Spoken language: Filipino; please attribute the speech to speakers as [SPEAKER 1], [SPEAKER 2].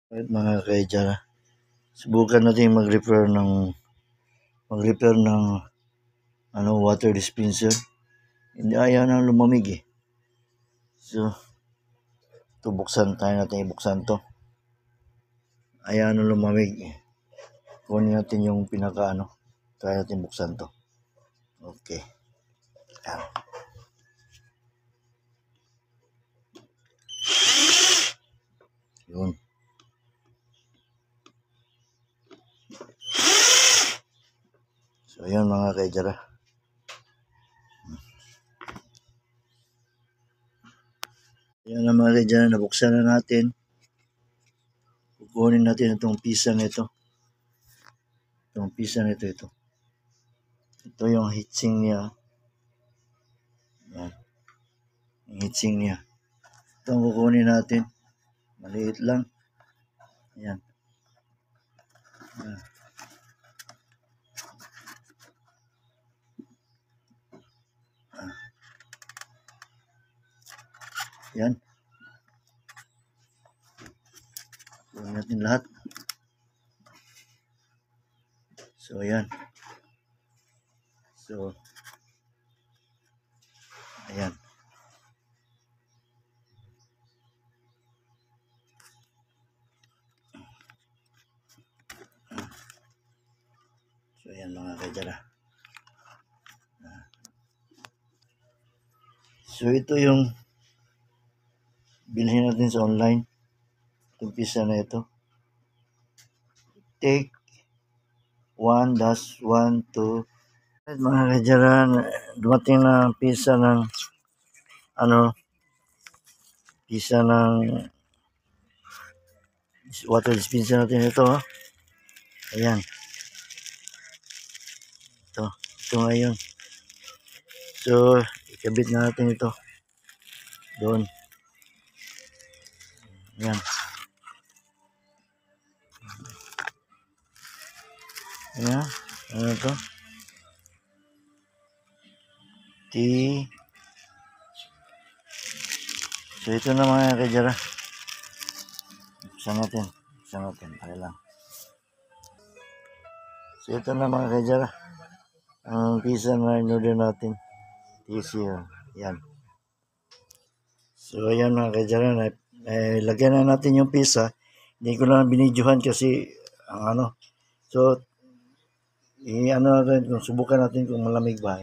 [SPEAKER 1] At mga kaidya, subukan natin mag-repair ng water dispenser. Hindi ayaw nang lumamig eh. So, tayo natin ibuksan to. Ayaw nang lumamig. Kunin natin yung try natin buksan to. Okay. Ayan. Yun. So, ayan mga kaidya. Ayan na mga kaidya, nabuksan na natin. Kukunin natin itong pisa nito. Ito yung heatsink niya. Ayan. Yung heatsink niya. Ito ang kukunin natin. Maliit lang. Ayan. Ayan. Ayan. Kunin natin lahat. So, ayan. So, ayan. So, ayan mga kaidya. So, ito yung bilhin natin sa online. Itong pisa na ito. Take 1-1-2. At mga kaidya, dumating na pisa ng water dispenser natin ito. Ayan. Ito ngayon. So, ikabit na natin ito. Doon. Ayan. Ayan. Ano ito? So, ito na mga kaidya. Buksan natin. Okay lang. So, ito na mga kaidya. Ang pizza na in-order natin. TC. Yan. So, ayan mga kaidya. Lagyan na natin yung pizza. Hindi ko lang binidyohan kasi So, natin kung subukan natin kung malamig ba.